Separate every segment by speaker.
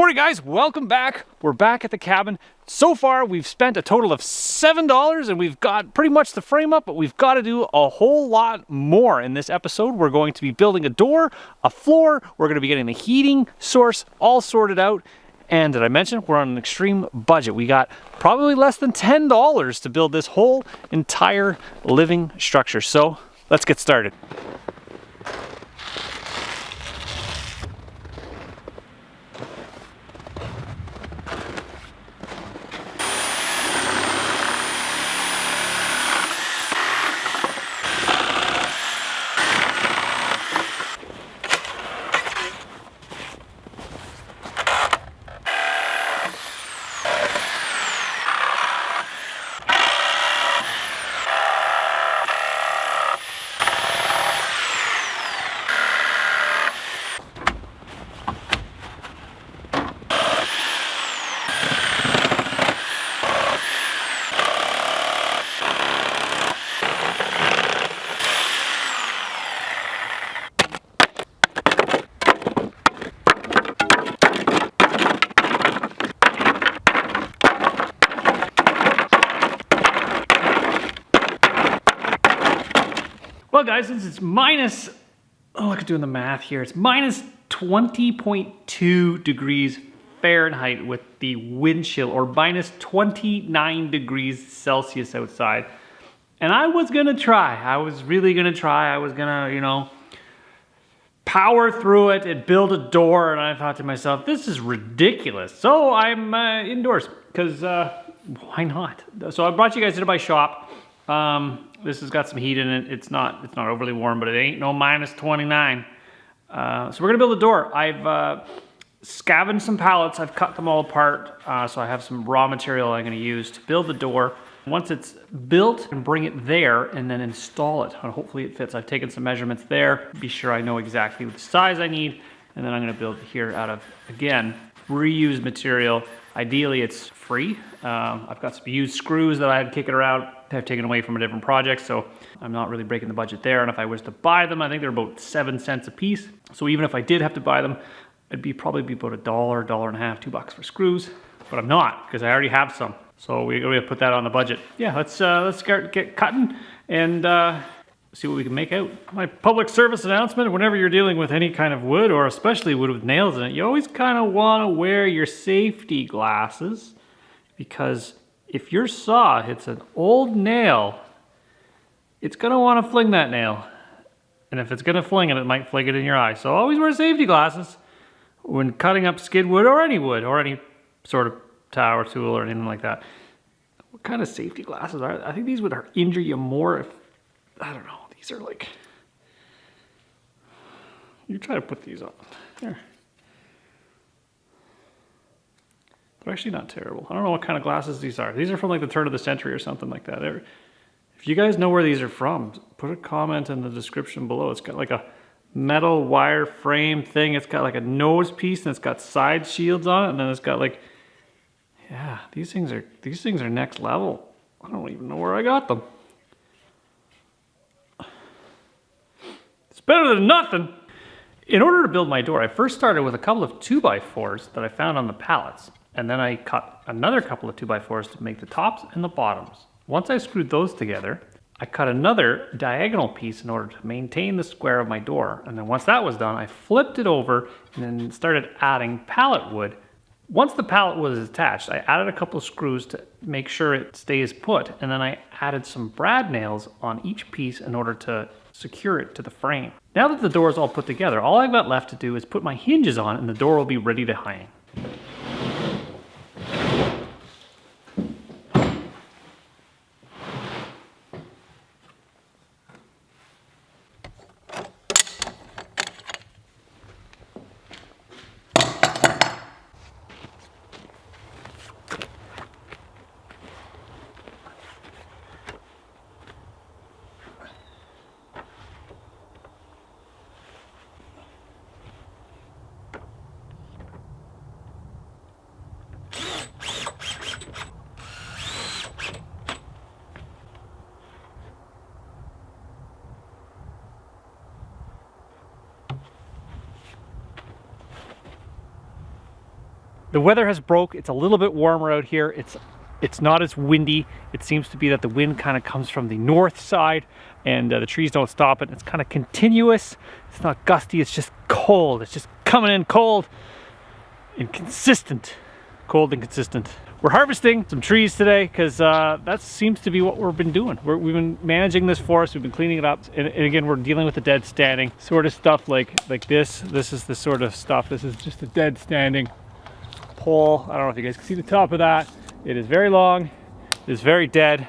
Speaker 1: Morning guys, welcome back. We're back at the cabin. So far we've spent a total of $7 and we've got pretty much the frame up, but we've got to do a whole lot more in this episode. We're going to be building a door, a floor, we're going to be getting the heating source all sorted out. And did I mention we're on an extreme budget? We got probably less than $10 to build this whole entire living structure. So let's get started. Well guys, since it's minus, look at doing the math here, it's minus 20.2 degrees Fahrenheit with the wind chill, or minus 29 degrees Celsius outside. And I was gonna try, I was really gonna try, I was gonna, power through it and build a door, and I thought to myself, this is ridiculous. So I'm indoors, because why not? So I brought you guys into my shop. This has got some heat in it. It's not overly warm, but it ain't no minus 29. So we're gonna build a door. I've scavenged some pallets. I've cut them all apart. So I have some raw material I'm gonna use to build the door. Once it's built, and bring it there and then install it. And hopefully it fits. I've taken some measurements there. Be sure I know exactly the size I need. And then I'm gonna build here out of, again, reused material. Ideally it's free. I've got some used screws that I had kicking around. I've taken away from a different project, so I'm not really breaking the budget there. And if I was to buy them, I think they're about 7 cents a piece. So even if I did have to buy them, it'd probably be about $1, $1.50, $2 for screws. But I'm not, because I already have some. So we're gonna put that on the budget. Yeah, let's get cutting and see what we can make out. My public service announcement: whenever you're dealing with any kind of wood, or especially wood with nails in it, you always kind of want to wear your safety glasses, because if your saw hits an old nail, it's gonna want to fling that nail. And if it's gonna fling it, it might fling it in your eye. So always wear safety glasses when cutting up skid wood, or any sort of tower tool or anything like that. What kind of safety glasses are they? I think these would injure you more if, I don't know, these are like, you try to put these on. There. They're actually not terrible. I don't know what kind of glasses these are. These are from like the turn of the century or something like that. If you guys know where these are from, put a comment in the description below. It's got like a metal wire frame thing. It's got like a nose piece and it's got side shields on it, and then it's got like, yeah, these things are next level. I don't even know where I got them. It's better than nothing. In order to build my door, I first started with a couple of 2x4s that I found on the pallets. And then I cut another couple of 2x4s to make the tops and the bottoms. Once I screwed those together, I cut another diagonal piece in order to maintain the square of my door. And then once that was done, I flipped it over and then started adding pallet wood. Once the pallet was attached, I added a couple of screws to make sure it stays put. And then I added some brad nails on each piece in order to secure it to the frame. Now that the door is all put together, all I've got left to do is put my hinges on and the door will be ready to hang. The weather has broke. It's a little bit warmer out here. It's not as windy. It seems to be that the wind kind of comes from the north side, and the trees don't stop it. It's kind of continuous. It's not gusty. It's just cold. It's just coming in cold and consistent. Cold and consistent. We're harvesting some trees today because that seems to be what we've been doing. We've been managing this forest. We've been cleaning it up, and again, we're dealing with the dead standing sort of stuff like this. This is the sort of stuff. This is just a dead standing pole. I don't know if you guys can see the top of that. It is very long. It is very dead,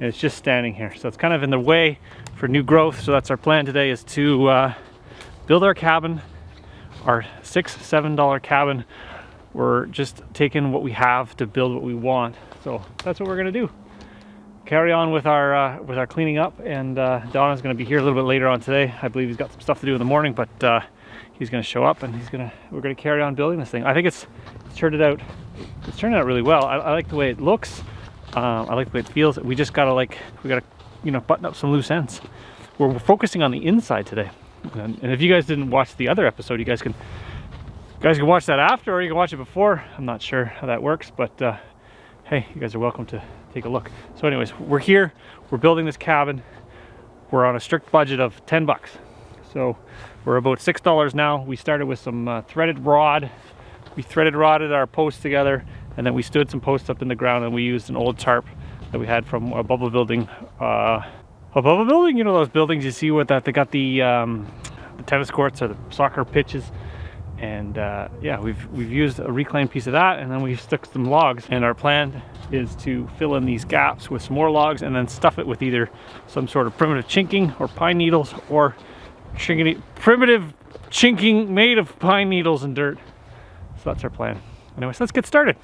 Speaker 1: and it's just standing here. So it's kind of in the way for new growth. So that's our plan today, is to build our cabin, our $6-7 cabin. We're just taking what we have to build what we want. So that's what we're gonna do. Carry on with our cleaning up, and Donna's gonna be here a little bit later on today. I believe he's got some stuff to do in the morning, but he's gonna show up, and we're gonna carry on building this thing. I think it's turned out really well. I like the way it looks. I like the way it feels. We just gotta button up some loose ends. We're focusing on the inside today. And if you guys didn't watch the other episode, you guys can watch that after, or you can watch it before. I'm not sure how that works, but hey, you guys are welcome to take a look. So anyways, we're here, we're building this cabin. We're on a strict budget of 10 bucks. So we're about $6 now. We started with some threaded rod. We threaded rodded our posts together, and then we stood some posts up in the ground, and we used an old tarp that we had from a bubble building. A bubble building, you know those buildings you see with that, they got the tennis courts or the soccer pitches. And yeah, we've used a reclaimed piece of that, and then we've stuck some logs, and our plan is to fill in these gaps with some more logs and then stuff it with either some sort of primitive chinking or pine needles, or primitive chinking made of pine needles and dirt. So that's our plan. Anyways, let's get started.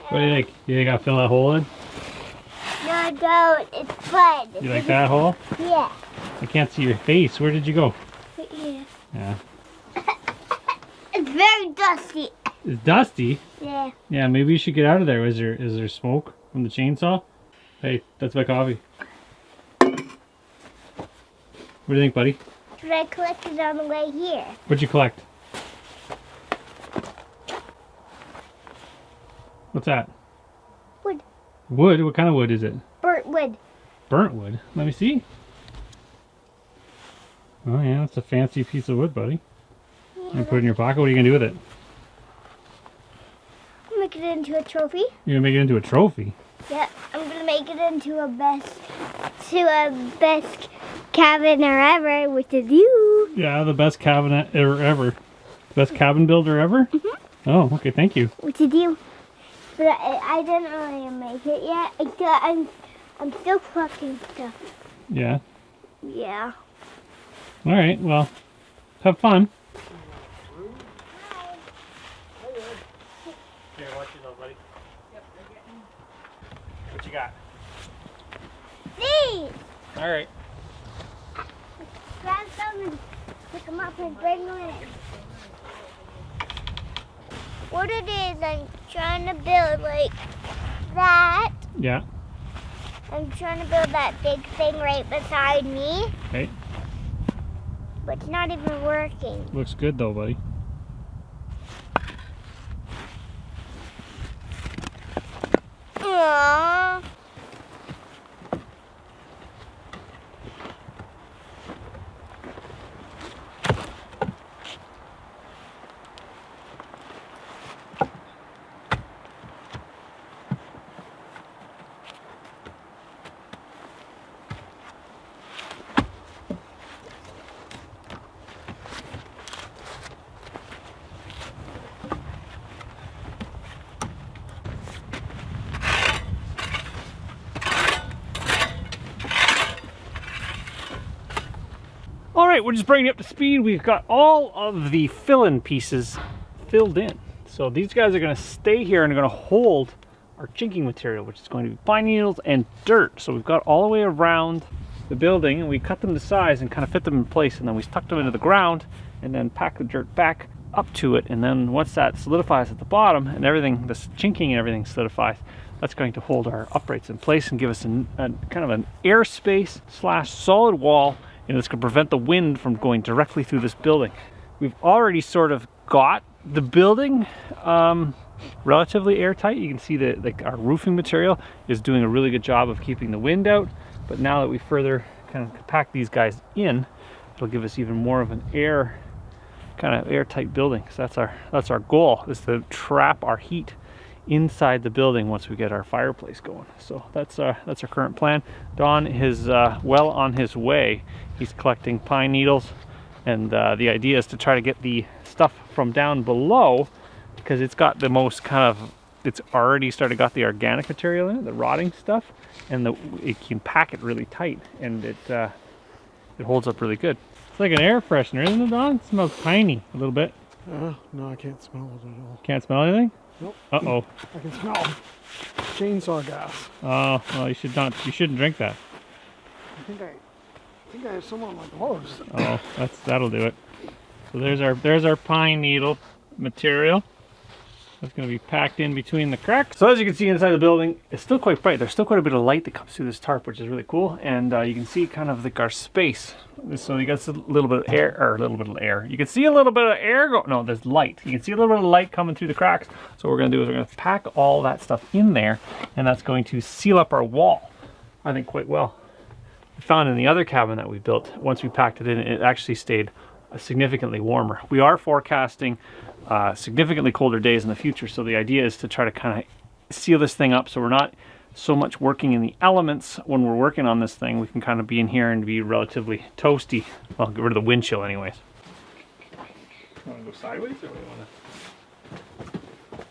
Speaker 1: What do you think? You think I'll fill that hole in?
Speaker 2: No, don't. It's fun.
Speaker 1: You like that hole?
Speaker 2: Yeah.
Speaker 1: I can't see your face. Where did you go?
Speaker 2: Yeah.
Speaker 1: Yeah.
Speaker 2: It's very dusty.
Speaker 1: It's dusty?
Speaker 2: Yeah.
Speaker 1: Yeah, maybe you should get out of there. Is there smoke from the chainsaw? Hey, that's my coffee. What do you think, buddy?
Speaker 2: But I collected on the way here.
Speaker 1: What'd you collect? What's that?
Speaker 2: Wood.
Speaker 1: Wood? What kind of wood is it?
Speaker 2: Burnt wood.
Speaker 1: Burnt wood? Let me see. Oh yeah, that's a fancy piece of wood, buddy.
Speaker 2: Yeah,
Speaker 1: You put it in your pocket. What are you gonna do with it?
Speaker 2: I'll make it into a trophy.
Speaker 1: You're gonna make it into a trophy?
Speaker 2: Yeah, I'm gonna make it into a best cabin or ever with a view.
Speaker 1: Yeah, the best cabinet ever. Best cabin builder ever? Mm-hmm. Oh, okay, thank you.
Speaker 2: With a view. But I didn't really make it yet. I'm still collecting stuff.
Speaker 1: Yeah.
Speaker 2: Yeah.
Speaker 1: All right, well, have fun.
Speaker 2: Bye.
Speaker 1: Here, watch yourself, buddy. buddy? Yep, they're getting... What you got?
Speaker 2: These!
Speaker 1: Alright.
Speaker 2: Grab some and pick them up and bring them in. What it is, I'm trying to build like that.
Speaker 1: Yeah.
Speaker 2: I'm trying to build that big thing right beside me.
Speaker 1: Okay.
Speaker 2: But it's not even working.
Speaker 1: Looks good though, buddy.
Speaker 2: Aww.
Speaker 1: All right, we're just bringing it up to speed. We've got all of the fill-in pieces filled in. So these guys are gonna stay here and are gonna hold our chinking material, which is going to be pine needles and dirt. So we've got all the way around the building, and we cut them to size and kind of fit them in place, and then we tuck them into the ground and then pack the dirt back up to it. And then once that solidifies at the bottom and everything, this chinking and everything solidifies, that's going to hold our uprights in place and give us a kind of an airspace / solid wall, and it's going to prevent the wind from going directly through this building. We've already sort of got the building relatively airtight. You can see that our roofing material is doing a really good job of keeping the wind out. But now that we further kind of pack these guys in, it'll give us even more of an kind of airtight building. So that's our goal, is to trap our heat inside the building once we get our fireplace going. So that's our current plan. Don is well on his way. He's collecting pine needles, and the idea is to try to get the stuff from down below, because it's got the most it's already got the organic material in it, the rotting stuff, and it can pack it really tight, and it holds up really good. It's like an air freshener, isn't it, Don? It smells piney a little bit.
Speaker 3: No, I can't smell it at all.
Speaker 1: Can't smell anything?
Speaker 3: Nope.
Speaker 1: Uh-oh.
Speaker 3: I can smell chainsaw gas.
Speaker 1: Oh, well, you shouldn't drink that.
Speaker 3: I think I have some on my gloves.
Speaker 1: Oh, that'll do it. So there's our pine needle material. That's going to be packed in between the cracks. So as you can see inside the building, it's still quite bright. There's still quite a bit of light that comes through this tarp, which is really cool. And you can see kind of like our space. So you got a little bit of air, You can see a little bit of air no, there's light. You can see a little bit of light coming through the cracks. So what we're going to do is we're going to pack all that stuff in there, and that's going to seal up our wall, I think, quite well. We found in the other cabin that we built, once we packed it in, it actually stayed significantly warmer. We are forecasting significantly colder days in the future, so the idea is to try to kind of seal this thing up so we're not so much working in the elements when we're working on this thing. We can kind of be in here and be relatively toasty. Well, get rid of the wind chill anyways. You want to go sideways, or do you want to...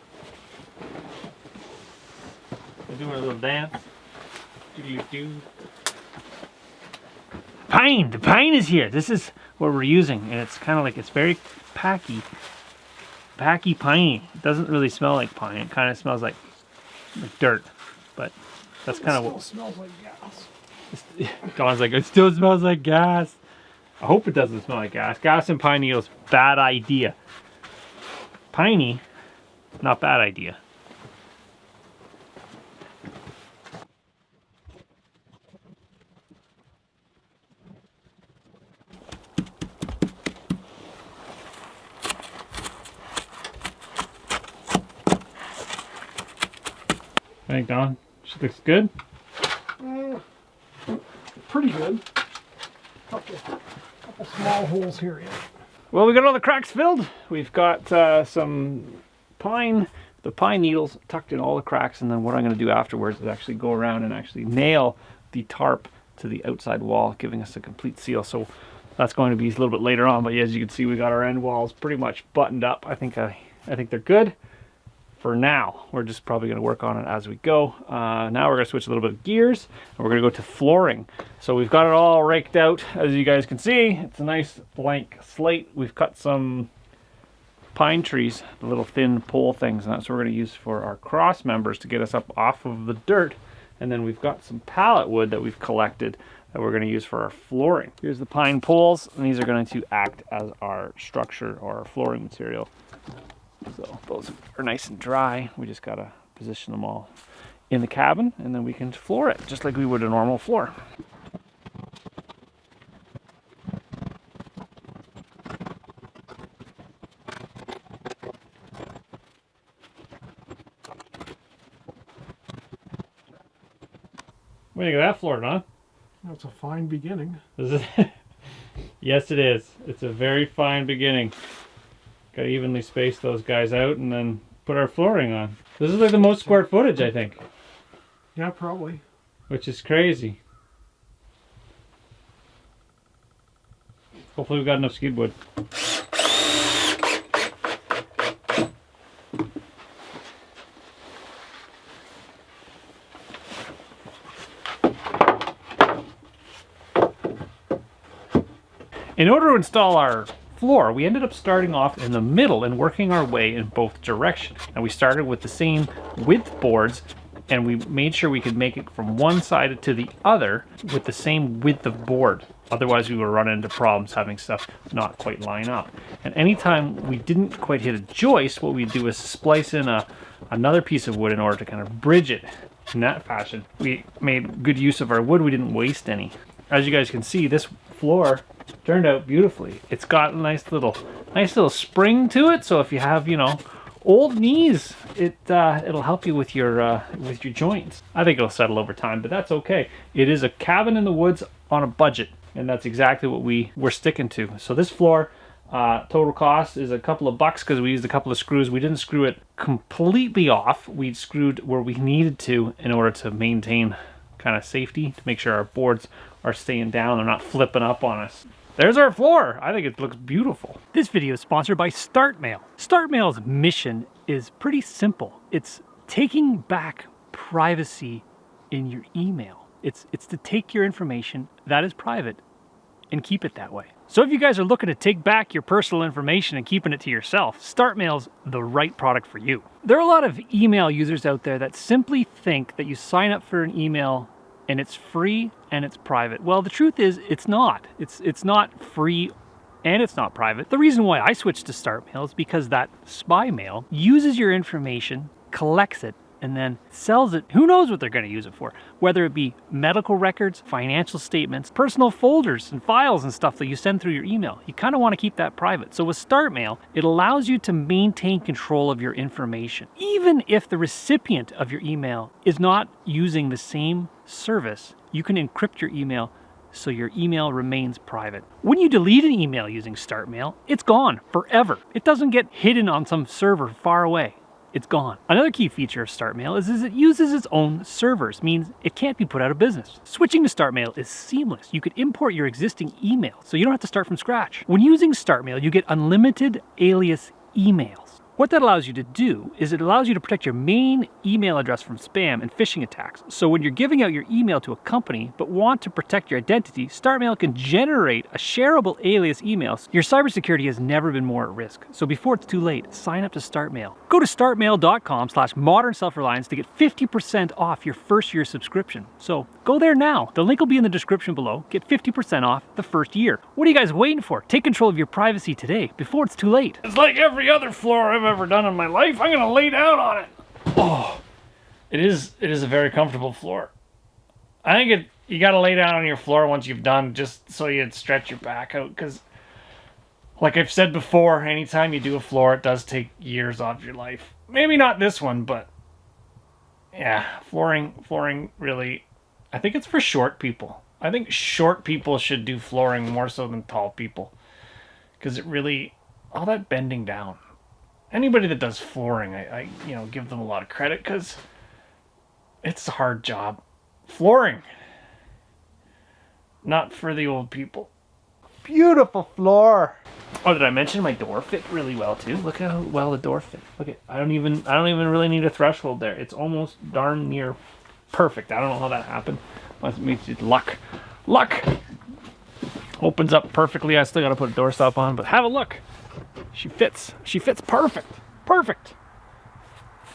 Speaker 1: We're doing a little dance. Do-do-do. Pine! The pine is here! This is what we're using, and it's kind of like, it's very packy piney. It doesn't really smell like pine. It kind of smells like dirt, but that's kind of what...
Speaker 3: It still smells like gas.
Speaker 1: Don's like, it still smells like gas. I hope it doesn't smell like gas. Gas and pine needles, bad idea. Piney, not bad idea. I think, Don, she looks good.
Speaker 3: Pretty good. Couple small holes here yet.
Speaker 1: Well, we got all the cracks filled. We've got the pine needles tucked in all the cracks, and then what I'm going to do afterwards is actually go around and actually nail the tarp to the outside wall, giving us a complete seal. So that's going to be a little bit later on, but as you can see, we got our end walls pretty much buttoned up. I think they're good. For now, we're just probably going to work on it as we go. Now we're going to switch a little bit of gears, and we're going to go to flooring. So we've got it all raked out, as you guys can see. It's a nice blank slate. We've cut some pine trees, the little thin pole things, and that's what we're going to use for our cross members to get us up off of the dirt. And then we've got some pallet wood that we've collected that we're going to use for our flooring. Here's the pine poles, and these are going to act as our structure or our flooring material. So those are nice and dry. We just got to position them all in the cabin, and then we can floor it just like we would a normal floor. What do you think of that floor, Don?
Speaker 3: That's a fine beginning.
Speaker 1: Is it? Yes, it is. It's a very fine beginning. Got to evenly space those guys out and then put our flooring on. This is like the most square footage, I think.
Speaker 3: Yeah, probably.
Speaker 1: Which is crazy. Hopefully we've got enough skid wood. In order to install our floor, we ended up starting off in the middle and working our way in both directions. And we started with the same width boards, and we made sure we could make it from one side to the other with the same width of board. Otherwise we would run into problems having stuff not quite line up. And anytime we didn't quite hit a joist, what we'd do is splice in another piece of wood in order to kind of bridge it in that fashion. We made good use of our wood. We didn't waste any. As you guys can see, this floor turned out beautifully. It's got a nice little spring to it, so if you have, you know, old knees, it'll help you with your joints. I think it'll settle over time, but that's okay. It is a cabin in the woods on a budget, and that's exactly what we're sticking to. So this floor, total cost is a couple of bucks because we used a couple of screws. We didn't screw it completely off. We screwed where we needed to in order to maintain kind of safety, to make sure our boards are staying down, they're not flipping up on us. There's our floor. I think it looks beautiful. This video is sponsored by StartMail. StartMail's mission is pretty simple. It's taking back privacy in your email. It's to take your information that is private and keep it that way. So if you guys are looking to take back your personal information and keeping it to yourself, StartMail's the right product for you. There are a lot of email users out there that simply think that you sign up for an email and it's free and it's private. Well, the truth is it's not. It's not free and it's not private. The reason why I switched to StartMail is because that spy mail uses your information, collects it, and then sells it. Who knows what they're going to use it for? Whether it be medical records, financial statements, personal folders and files and stuff that you send through your email. You kind of want to keep that private. So with StartMail, it allows you to maintain control of your information. Even if the recipient of your email is not using the same service, you can encrypt your email so your email remains private. When you delete an email using StartMail, it's gone forever. It doesn't get hidden on some server far away. It's gone. Another key feature of StartMail is it uses its own servers, means it can't be put out of business. Switching to StartMail is seamless. You could import your existing email, so you don't have to start from scratch. When using StartMail, you get unlimited alias emails. What that allows you to do is it allows you to protect your main email address from spam and phishing attacks. So when you're giving out your email to a company but want to protect your identity, StartMail can generate a shareable alias email. Your cybersecurity has never been more at risk. So before it's too late, sign up to StartMail. Go to startmail.com/modern self-reliance to get 50% off your first year subscription. So go there now. The link will be in the description below. Get 50% off the first year. What are you guys waiting for? Take control of your privacy today before it's too late. It's like every other floor I've ever done in my life. I'm gonna lay down on it. Oh, it is a very comfortable floor. I think you gotta lay down on your floor once you've done, just so you stretch your back out, because like I've said before, anytime you do a floor, it does take years off your life. Maybe not this one, but yeah, flooring really, I think it's for short people. I think short people should do flooring more so than tall people, because it really, all that bending down. Anybody that does flooring, I give them a lot of credit, because it's a hard job. Flooring, not for the old people. Beautiful floor. Oh, did I mention my door fit really well too? Look how well the door fit. Look at, I don't even really need a threshold there. It's almost darn near perfect. I don't know how that happened. Must mean it's luck. Luck. Opens up perfectly. I still got to put a doorstop on, but have a look. She fits perfect. Perfect.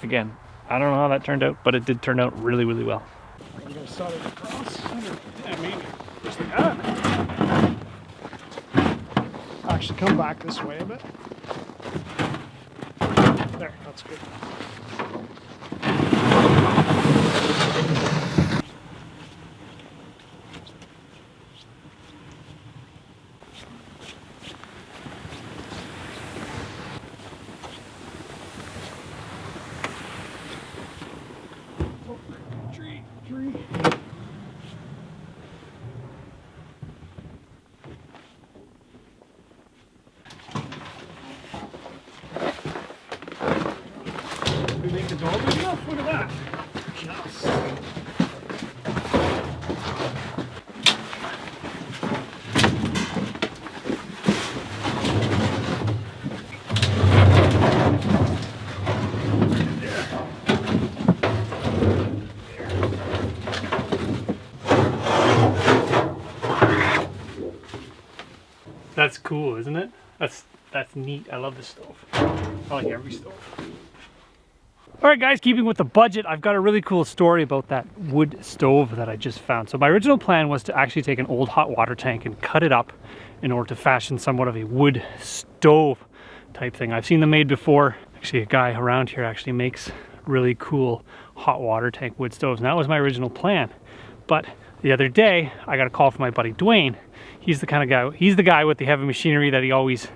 Speaker 1: Again, I don't know how that turned out, but it did turn out really, really well.
Speaker 3: I'm gonna set it across. Yeah, maybe. Just like that. Actually, come back this way a bit. There, that's good. Tree. We make the door big enough? Look at that. Yes.
Speaker 1: That's cool, isn't it? That's neat. I love this stove. I like every stove. All right, guys, keeping with the budget, I've got a really cool story about that wood stove that I just found. So my original plan was to actually take an old hot water tank and cut it up in order to fashion somewhat of a wood stove type thing. I've seen them made before. Actually, a guy around here actually makes really cool hot water tank wood stoves, and that was my original plan. But the other day, I got a call from my buddy Dwayne. He's the kind of guy, he's the guy with the heavy machinery that he always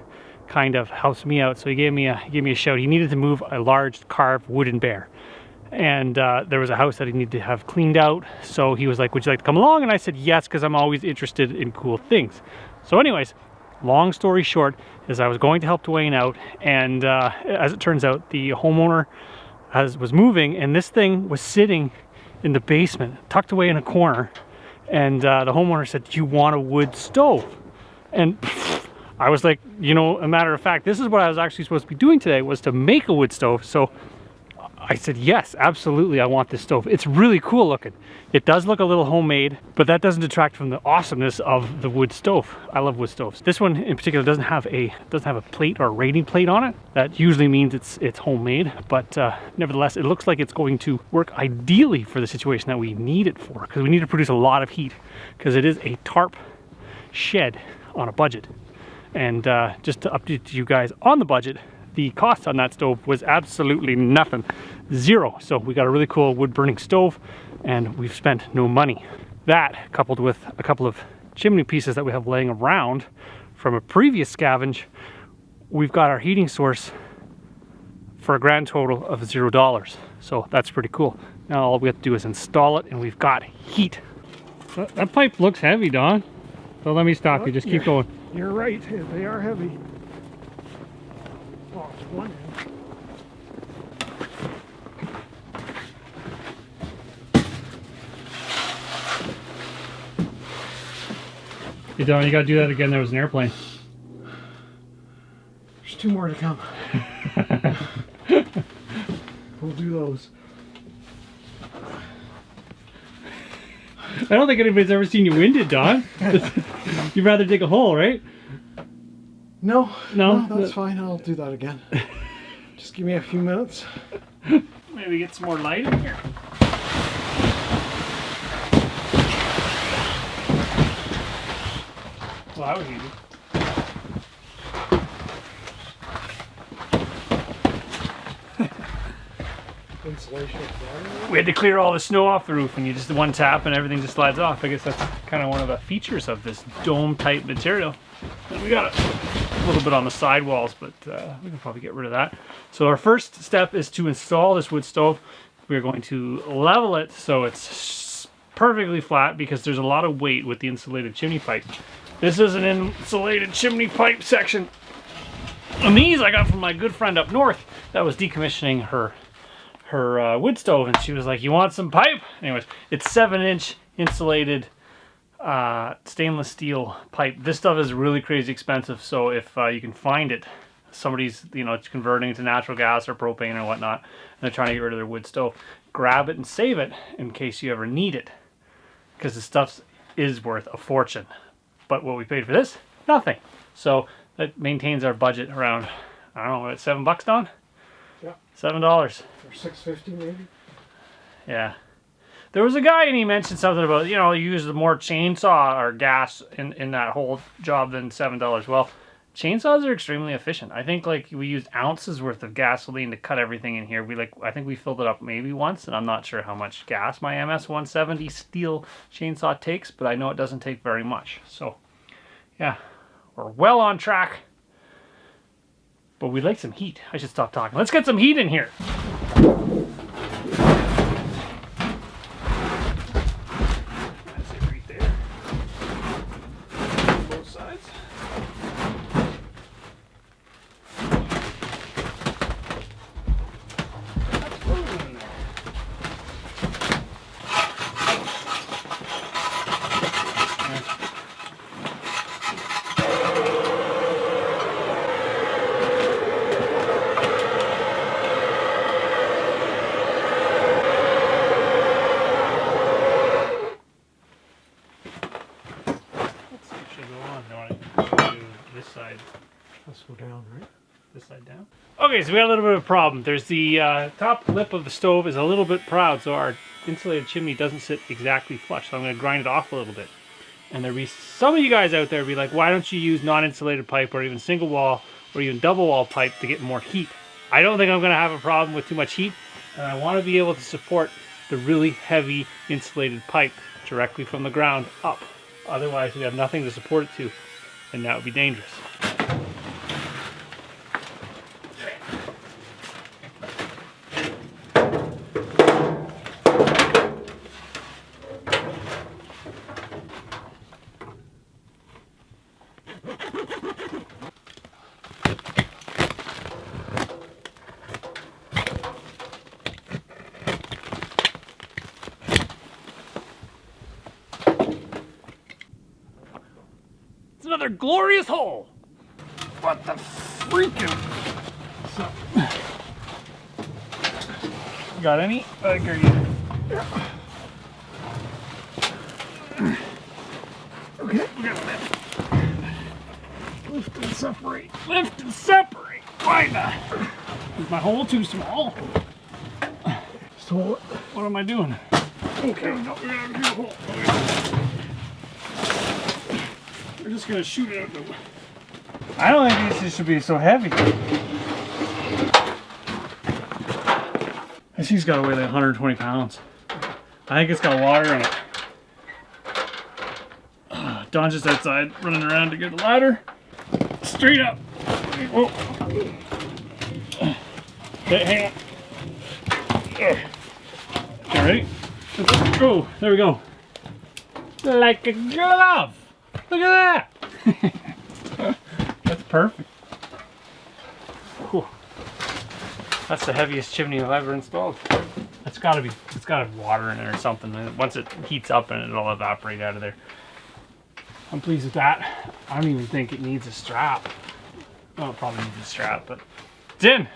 Speaker 1: kind of helps me out. So he gave me a shout. He needed to move a large carved wooden bear. And there was a house that he needed to have cleaned out. So he was like, would you like to come along? And I said, yes, because I'm always interested in cool things. So anyways, long story short is I was going to help Dwayne out. And as it turns out, the homeowner was moving, and this thing was sitting in the basement, tucked away in a corner. And the homeowner said, do you want a wood stove? And I was like, you know, a matter of fact, this is what I was actually supposed to be doing today, was to make a wood stove. So I said, yes, absolutely, I want this stove. It's really cool looking. It does look a little homemade, but that doesn't detract from the awesomeness of the wood stove. I love wood stoves. This one in particular doesn't have a plate or a rating plate on it. That usually means it's homemade, but nevertheless, it looks like it's going to work ideally for the situation that we need it for, because we need to produce a lot of heat, because it is a tarp shed on a budget. And just to update you guys on the budget, the cost on that stove was absolutely nothing, zero. So we got a really cool wood burning stove, and we've spent no money. That, coupled with a couple of chimney pieces that we have laying around from a previous scavenge, we've got our heating source for a grand total of $0. So that's pretty cool. Now all we have to do is install it, and we've got heat. That pipe looks heavy, Don. So let me stop you, just keep going.
Speaker 3: You're right, they are heavy. Oh, it's one end.
Speaker 1: Hey Don, you gotta do that again. There was an airplane.
Speaker 3: There's two more to come. We'll do those.
Speaker 1: I don't think anybody's ever seen you winded, Don. You'd rather dig a hole, right?
Speaker 3: No,
Speaker 1: No?
Speaker 3: that's fine. I'll do that again. Just give me a few minutes.
Speaker 1: Maybe get some more light in here. Well, that was easy.
Speaker 3: Insulation.
Speaker 1: We had to clear all the snow off the roof, and you just one tap and everything just slides off. I guess that's kind of one of the features of this dome type material. And we got a little bit on the sidewalls, but we can probably get rid of that. So our first step is to install this wood stove. We're going to level it so it's perfectly flat, because there's a lot of weight with the insulated chimney pipe. This is an insulated chimney pipe section. And these I got from my good friend up north that was decommissioning her wood stove, and she was like, you want some pipe? Anyways, it's 7-inch insulated stainless steel pipe. This stuff is really crazy expensive, so if you can find it, somebody's, you know, it's converting to natural gas or propane or whatnot, and they're trying to get rid of their wood stove, grab it and save it in case you ever need it, because the stuff is worth a fortune. But what we paid for this, nothing. So that maintains our budget around I don't know, what, $7, Don?
Speaker 3: Yeah.
Speaker 1: $7.
Speaker 3: Or $6.50 maybe.
Speaker 1: Yeah. There was a guy and he mentioned something about, you know, you use the more chainsaw or gas in that whole job than $7. Well, chainsaws are extremely efficient. I think like we used ounces worth of gasoline to cut everything in here. I think we filled it up maybe once, and I'm not sure how much gas my MS 170 steel chainsaw takes, but I know it doesn't take very much. So yeah, we're well on track. But we'd like some heat. I should stop talking. Let's get some heat in here. That's it right there. Both sides.
Speaker 3: Let's go down, right?
Speaker 1: This side down. Okay, so we got a little bit of a problem. There's the top lip of the stove is a little bit proud, so our insulated chimney doesn't sit exactly flush. So I'm going to grind it off a little bit. And there'll be some of you guys out there be like, why don't you use non-insulated pipe or even single wall or even double wall pipe to get more heat? I don't think I'm going to have a problem with too much heat, and I want to be able to support the really heavy insulated pipe directly from the ground up. Otherwise, we have nothing to support it to, and that would be dangerous. Another glorious hole. What the freaking? So, you got any? I agree. Yeah. Okay, we gotta lift. Lift and separate. Lift and separate. Why not? Is my hole too small? So what am I doing? Okay, no, we gotta do a hole. We're just gonna shoot it out the way. I don't think these should be so heavy. This thing's gotta weigh like 120 pounds. I think it's got water in it. Don's just outside running around to get the ladder. Straight up. Whoa. Okay, hang on. Alright. Let's go. There we go. Like a glove. Look at that! That's perfect. Whew. That's the heaviest chimney I've ever installed. It's got to have water in it or something. Once it heats up, and it'll evaporate out of there. I'm pleased with that. I don't even think it needs a strap. Well, it probably needs a strap, but it's in.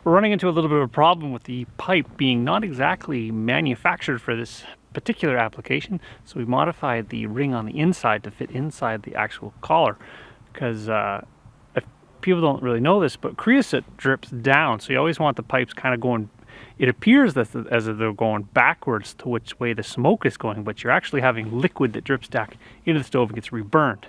Speaker 1: We're running into a little bit of a problem with the pipe being not exactly manufactured for this particular application. So we modified the ring on the inside to fit inside the actual collar, because people don't really know this, but creosote drips down. So you always want the pipes kind of going, it appears that as if they're going backwards to which way the smoke is going, but you're actually having liquid that drips back into the stove and gets reburned.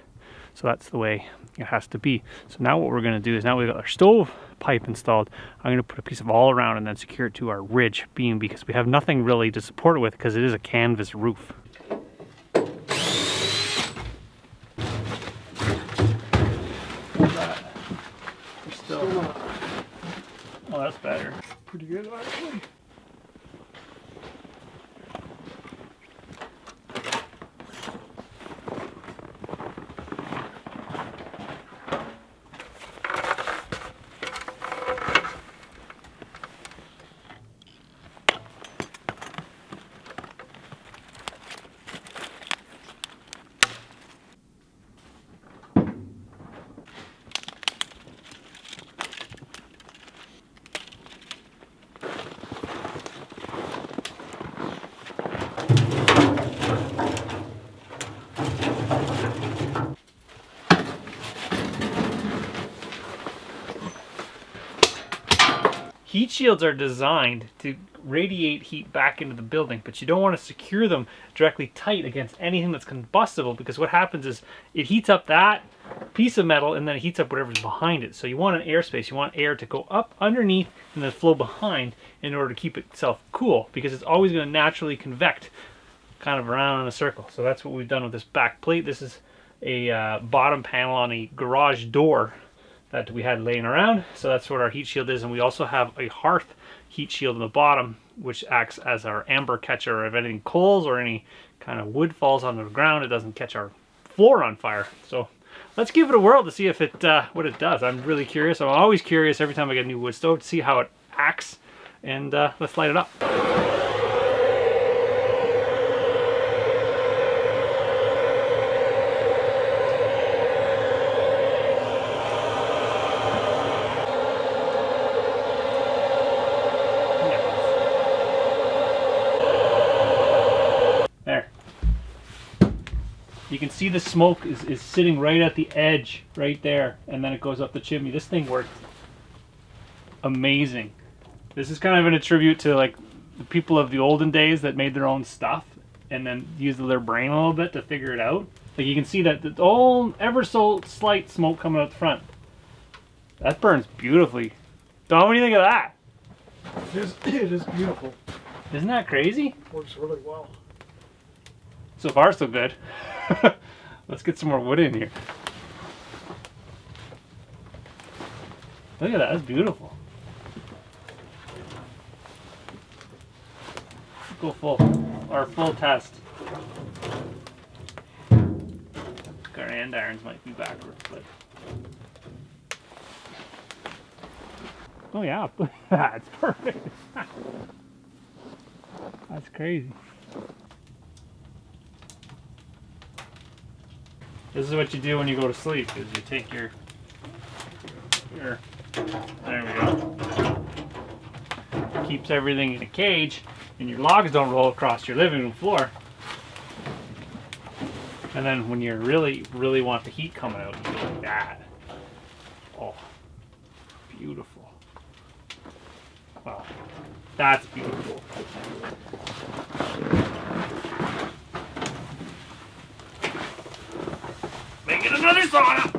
Speaker 1: So that's the way it has to be. So now what we're going to do is, now we've got our stove pipe installed, I'm going to put a piece of all around and then secure it to our ridge beam, because we have nothing really to support it with because it is a canvas roof. Oh, that's better.
Speaker 3: Pretty good, actually.
Speaker 1: Heat shields are designed to radiate heat back into the building, but you don't want to secure them directly tight against anything that's combustible, because what happens is it heats up that piece of metal and then it heats up whatever's behind it. So you want an airspace. You want air to go up underneath and then flow behind in order to keep itself cool, because it's always going to naturally convect kind of around in a circle. So that's what we've done with this back plate. This is a bottom panel on a garage door that we had laying around. So that's what our heat shield is. And we also have a hearth heat shield on the bottom, which acts as our amber catcher. If anything coals or any kind of wood falls onto the ground, it doesn't catch our floor on fire. So let's give it a whirl to see if it what it does. I'm really curious. I'm always curious every time I get a new wood stove to see how it acts. And let's light it up. You can see the smoke is sitting right at the edge, right there, and then it goes up the chimney. This thing worked amazing. This is kind of a tribute to like the people of the olden days that made their own stuff and then used their brain a little bit to figure it out. Like you can see that it's all ever so slight smoke coming out the front. That burns beautifully. Don, what do you think of that?
Speaker 3: It is beautiful.
Speaker 1: Isn't that crazy?
Speaker 3: Works really well.
Speaker 1: So far, so good. Let's get some more wood in here. Look at that, that's beautiful. Let's go full test. Our andirons might be backwards, but. Oh yeah, that's perfect. That's crazy. This is what you do when you go to sleep, is you take your there we go. Keeps everything in a cage and your logs don't roll across your living room floor. And then when you really want the heat coming out, you go like that. Oh, beautiful. Wow, that's beautiful. Make it another sauna!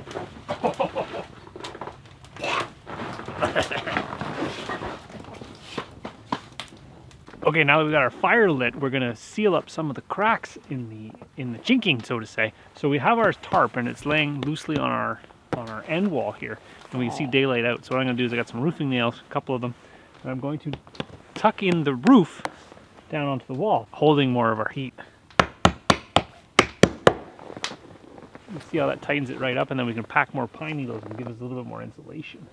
Speaker 1: Okay, now that we've got our fire lit, we're gonna seal up some of the cracks in the chinking, so to say. So we have our tarp and it's laying loosely on our end wall here, and we can see daylight out. So what I'm gonna do is I got some roofing nails, a couple of them, and I'm going to tuck in the roof down onto the wall, holding more of our heat. You see how that tightens it right up, and then we can pack more pine needles and give us a little bit more insulation.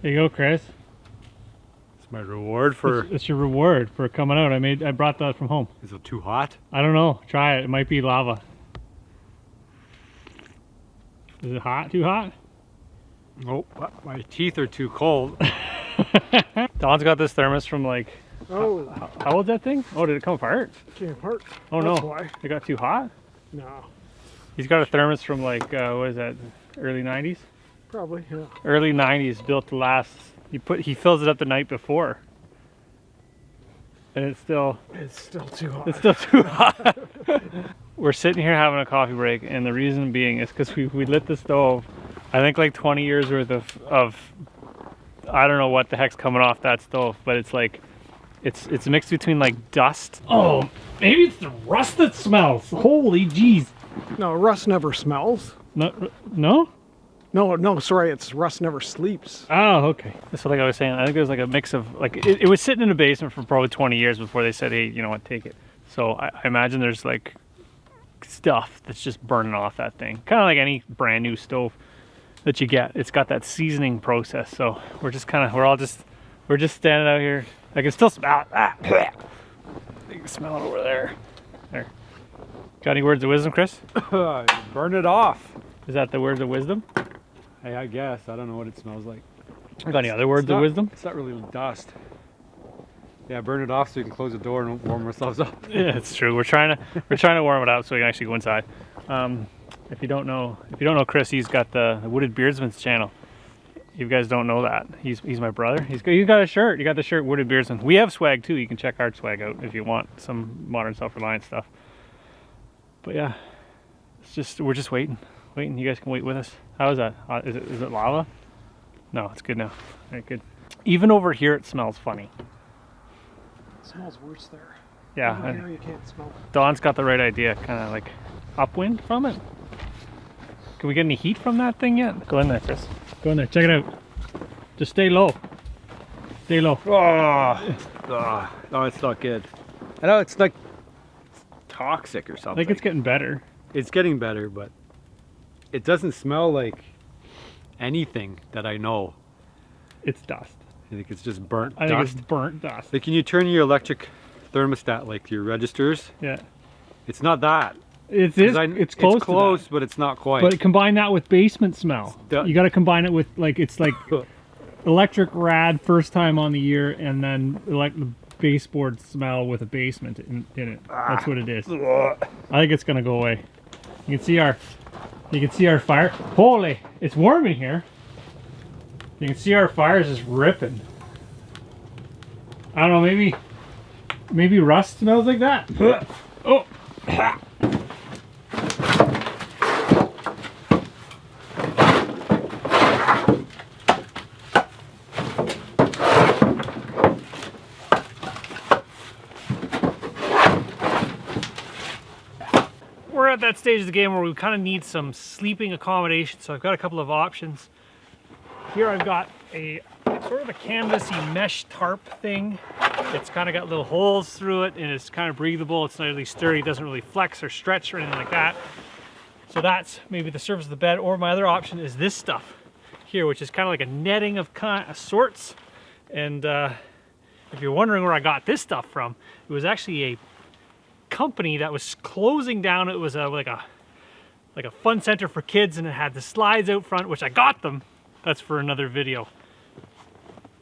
Speaker 1: There you go, Chris.
Speaker 4: It's my reward for...
Speaker 1: It's your reward for coming out. I brought that from home.
Speaker 4: Is it too hot?
Speaker 1: I don't know. Try it. It might be lava. Is it hot? Too hot?
Speaker 4: Oh, my teeth are too cold.
Speaker 1: Don's got this thermos from like...
Speaker 3: Oh.
Speaker 1: How old's that thing? Oh, did it come apart?
Speaker 3: It came apart.
Speaker 1: Oh
Speaker 3: That's
Speaker 1: no.
Speaker 3: why.
Speaker 1: It got too hot?
Speaker 3: No.
Speaker 1: He's got a thermos from like, what is that? Early 90s?
Speaker 3: Probably, yeah.
Speaker 1: Early 90s, built to last. He fills it up the night before. and it's still
Speaker 3: too hot.
Speaker 1: It's still too hot. We're sitting here having a coffee break, and the reason being is because we lit the stove. I think like 20 years worth of I don't know what the heck's coming off that stove, but it's like it's mixed between like dust. Oh, maybe it's the rust that smells. Holy jeez.
Speaker 3: No, rust never smells.
Speaker 1: No?
Speaker 3: No, sorry, it's rust never sleeps.
Speaker 1: Oh, okay. So like I was saying, I think it was like a mix of, like, it was sitting in the basement for probably 20 years before they said, hey, you know what, take it. So I imagine there's like stuff that's just burning off that thing. Kind of like any brand new stove that you get. It's got that seasoning process. So we're just standing out here. I can still smell it. You can smell it over there. There. Got any words of wisdom, Chris?
Speaker 4: Burn it off.
Speaker 1: Is that the words of wisdom?
Speaker 4: Hey, I guess. I don't know what it smells like.
Speaker 1: Got any other words of wisdom?
Speaker 4: It's not really dust. Yeah, burn it off so we can close the door and warm ourselves up.
Speaker 1: Yeah, it's true. We're trying to warm it up so we can actually go inside. If you don't know Chris, he's got the Wooded Beardsman's channel. You guys don't know that. He's my brother. He's got a shirt. You got the shirt Wooded Beardsman. We have swag too. You can check our swag out if you want some modern self-reliance stuff. But yeah, we're just waiting. You guys can wait with us. How is that? Is it lava? No, it's good now. All right, good. Even over here, it smells funny.
Speaker 3: It smells worse there.
Speaker 1: Yeah.
Speaker 3: Over here you can't smell it.
Speaker 1: Dawn's got the right idea. Kind of like upwind from it. Can we get any heat from that thing yet? Go in there, Chris. Go in there. Check it out. Just stay low. Stay low.
Speaker 4: No, it's not good. I know it's like toxic or
Speaker 1: I
Speaker 4: something.
Speaker 1: think it's getting better.
Speaker 4: It's getting better, but it doesn't smell like anything that I know.
Speaker 1: It's dust.
Speaker 4: I think it's just burnt
Speaker 1: I
Speaker 4: dust.
Speaker 1: think it's burnt dust.
Speaker 4: Like, can you turn your electric thermostat, like your registers?
Speaker 1: Yeah.
Speaker 4: It's not that.
Speaker 1: It's close.
Speaker 4: It's close,
Speaker 1: to that.
Speaker 4: but it's not quite.
Speaker 1: But combine that with basement smell. You got to combine it with like electric rad first time on the year, and then the baseboard smell with a basement in it. That's what it is. I think it's gonna go away. You can see our fire. Holy, it's warm in here. You can see our fires just ripping. I don't know, maybe rust smells like that. Oh. We're at that stage of the game where we kind of need some sleeping accommodation, so I've got a couple of options. Here I've got a sort of a canvasy mesh tarp thing. It's kind of got little holes through it, and it's kind of breathable. It's not really sturdy, it doesn't really flex or stretch or anything like that. So that's maybe the surface of the bed, or my other option is this stuff here, which is kind of like a netting of sorts. And if you're wondering where I got this stuff from, it was actually a company that was closing down. It was like a fun center for kids, and it had the slides out front, which I got them. That's for another video.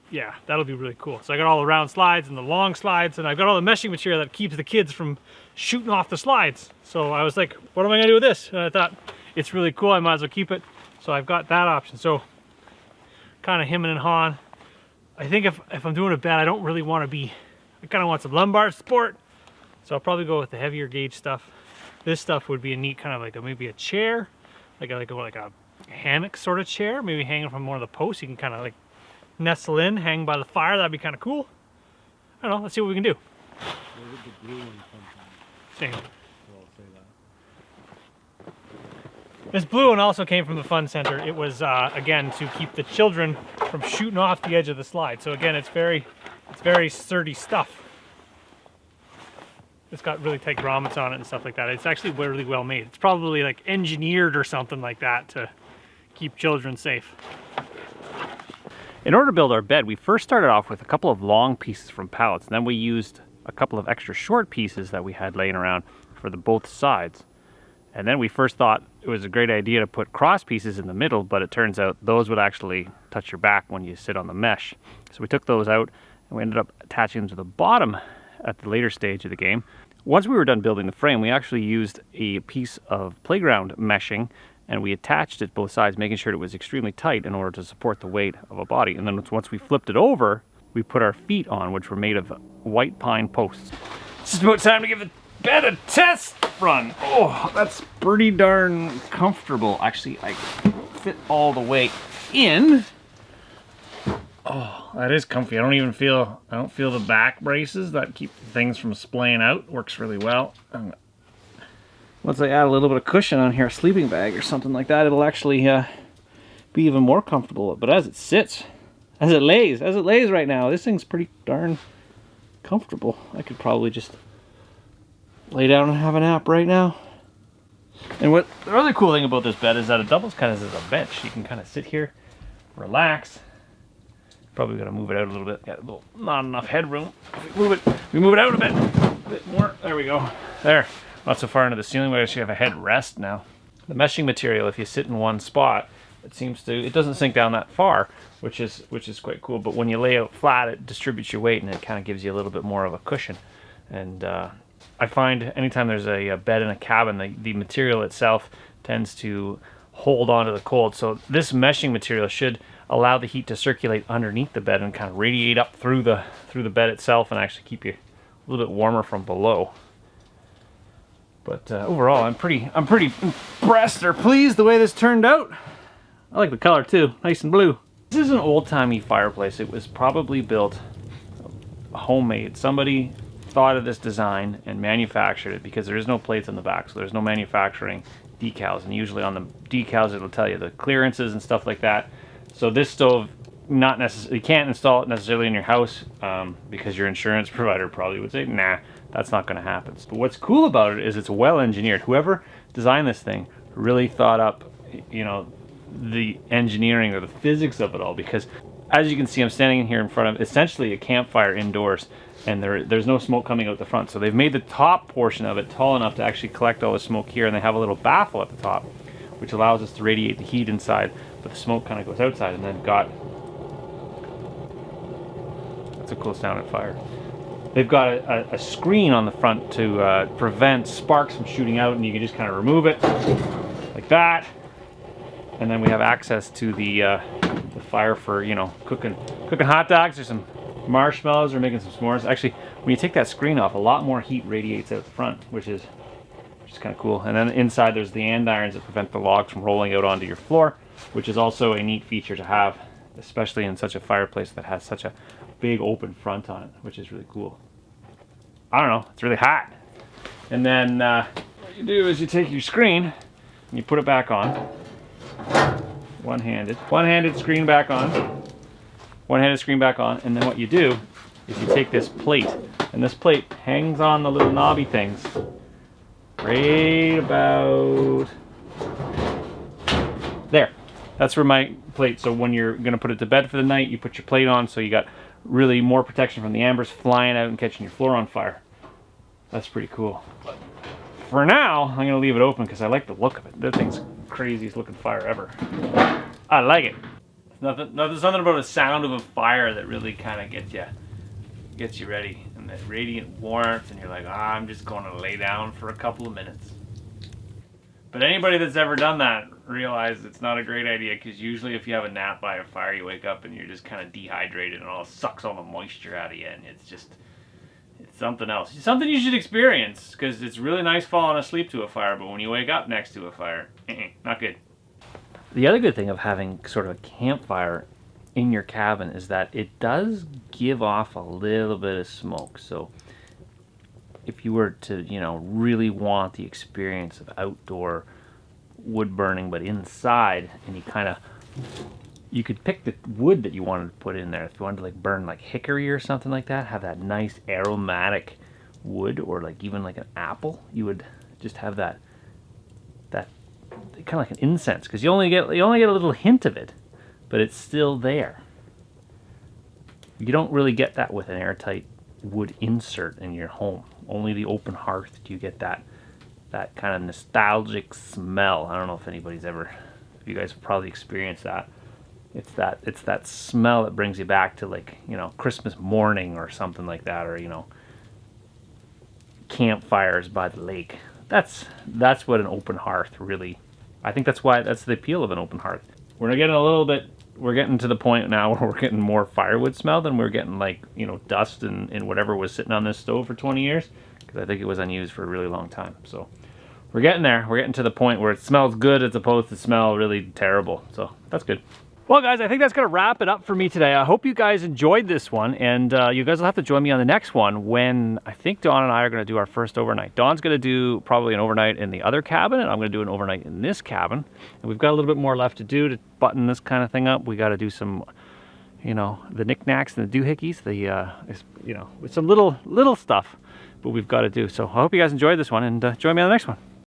Speaker 1: Yeah, that'll be really cool. So I got all the round slides and the long slides, and I've got all the meshing material that keeps the kids from shooting off the slides. So I was like, what am I gonna do with this? And I thought, it's really cool, I might as well keep it. So I've got that option. So kind of hemming and hawing. I think if I'm doing a bed, I don't really want to be, I kind of want some lumbar support. So I'll probably go with the heavier gauge stuff. This stuff would be a neat kind of like maybe a chair, like a hammock sort of chair, maybe hanging from one of the posts. You can kind of like nestle in, hang by the fire. That'd be kind of cool. I don't know. Let's see what we can do.
Speaker 4: Where did the blue one come from?
Speaker 1: Same.
Speaker 4: I'll say that.
Speaker 1: This blue one also came from the fun center. It was again to keep the children from shooting off the edge of the slide. So again, it's very sturdy stuff. It's got really tight grommets on it and stuff like that. It's actually really well made. It's probably like engineered or something like that to keep children safe. In order to build our bed, we first started off with a couple of long pieces from pallets, and then we used a couple of extra short pieces that we had laying around for both sides. And then we first thought it was a great idea to put cross pieces in the middle, but it turns out those would actually touch your back when you sit on the mesh. So we took those out, and we ended up attaching them to the bottom at the later stage of the game. Once we were done building the frame, we actually used a piece of playground meshing, and we attached it both sides, making sure it was extremely tight in order to support the weight of a body. And then once we flipped it over, we put our feet on, which were made of white pine posts. It's just about time to give the bed a test run. Oh, that's pretty darn comfortable. Actually, I fit all the way in. Oh, that is comfy. I don't feel the back braces that keep things from splaying out. Works really well. Once I add a little bit of cushion on here, a sleeping bag or something like that, it'll actually be even more comfortable. But as it sits, as it lays right now, this thing's pretty darn comfortable. I could probably just lay down and have a nap right now. And what the other cool thing about this bed is that it doubles kind of as a bench. You can kind of sit here, relax. Probably gotta move it out a little bit. Got a little not enough headroom. We move it out a bit more. There we go. There. Not so far into the ceiling, we actually have a headrest now. The meshing material, if you sit in one spot, it doesn't sink down that far, which is quite cool. But when you lay out flat, it distributes your weight and it kind of gives you a little bit more of a cushion. And I find anytime there's a bed in a cabin, the material itself tends to hold on to the cold. So this meshing material should allow the heat to circulate underneath the bed and kind of radiate up through the bed itself and actually keep you a little bit warmer from below. But overall, I'm pretty impressed or pleased the way this turned out. I like the color too, nice and blue. This is an old-timey fireplace. It was probably built homemade. Somebody thought of this design and manufactured it because there is no plates on the back, so there's no manufacturing decals. And usually on the decals, it'll tell you the clearances and stuff like that. So this stove, not necessarily, you can't install it necessarily in your house because your insurance provider probably would say, nah, that's not going to happen. But what's cool about it is it's well engineered. Whoever designed this thing really thought up, you know, the engineering or the physics of it all, because as you can see, I'm standing here in front of essentially a campfire indoors, and there's no smoke coming out the front. So they've made the top portion of it tall enough to actually collect all the smoke here, and they have a little baffle at the top, which allows us to radiate the heat inside, but the smoke kind of goes outside. And then that's a cool sound at fire. They've got a screen on the front to prevent sparks from shooting out, and you can just kind of remove it like that. And then we have access to the fire for, you know, cooking hot dogs or some marshmallows or making some s'mores. Actually, when you take that screen off, a lot more heat radiates out the front, which is kind of cool. And then inside there's the andirons that prevent the logs from rolling out onto your floor, which is also a neat feature to have, especially in such a fireplace that has such a big open front on it, which is really cool. I don't know, it's really hot. And then what you do is you take your screen and you put it back on. One-handed screen back on. One-handed screen back on, and then what you do is you take this plate, and this plate hangs on the little knobby things right about there. That's where my plate, so when you're gonna put it to bed for the night, you put your plate on, so you got really more protection from the embers flying out and catching your floor on fire. That's pretty cool. But for now, I'm gonna leave it open because I like the look of it. That thing's the craziest looking fire ever. I like it. There's something about the sound of a fire that really kind of gets you ready, and that radiant warmth, and you're like, I'm just going to lay down for a couple of minutes. But anybody that's ever done that realize it's not a great idea, because usually if you have a nap by a fire, you wake up and you're just kind of dehydrated, and it all sucks all the moisture out of you, and it's something else. It's something you should experience, because it's really nice falling asleep to a fire, but when you wake up next to a fire, not good. The other good thing of having sort of a campfire in your cabin is that it does give off a little bit of smoke. So if you were to, you know, really want the experience of outdoor wood burning, but inside, and you could pick the wood that you wanted to put in there. If you wanted to like burn like hickory or something like that, have that nice aromatic wood, or like even like an apple, you would just have that kind of like an incense, because you only get a little hint of it, but it's still there. You don't really get that with an airtight wood insert in your home. Only the open hearth do you get that kind of nostalgic smell. I don't know if you guys have probably experienced that. It's that smell that brings you back to, like, you know, Christmas morning or something like that, or, you know, campfires by the lake. That's what an open hearth really, I think that's the appeal of an open hearth. We're getting a little bit we're getting to the point now where we're getting more firewood smell than we're getting, like, you know, dust and whatever was sitting on this stove for 20 years, because I think it was unused for a really long time. So we're getting there. We're getting to the point where it smells good as opposed to smell really terrible. So that's good. Well, guys, I think that's going to wrap it up for me today. I hope you guys enjoyed this one, and you guys will have to join me on the next one when I think Dawn and I are going to do our first overnight. Dawn's going to do probably an overnight in the other cabin, and I'm going to do an overnight in this cabin. And we've got a little bit more left to do to button this kind of thing up. We got to do some, you know, the knickknacks and the doohickeys, you know, with some little stuff, but we've got to do. So I hope you guys enjoyed this one, and join me on the next one.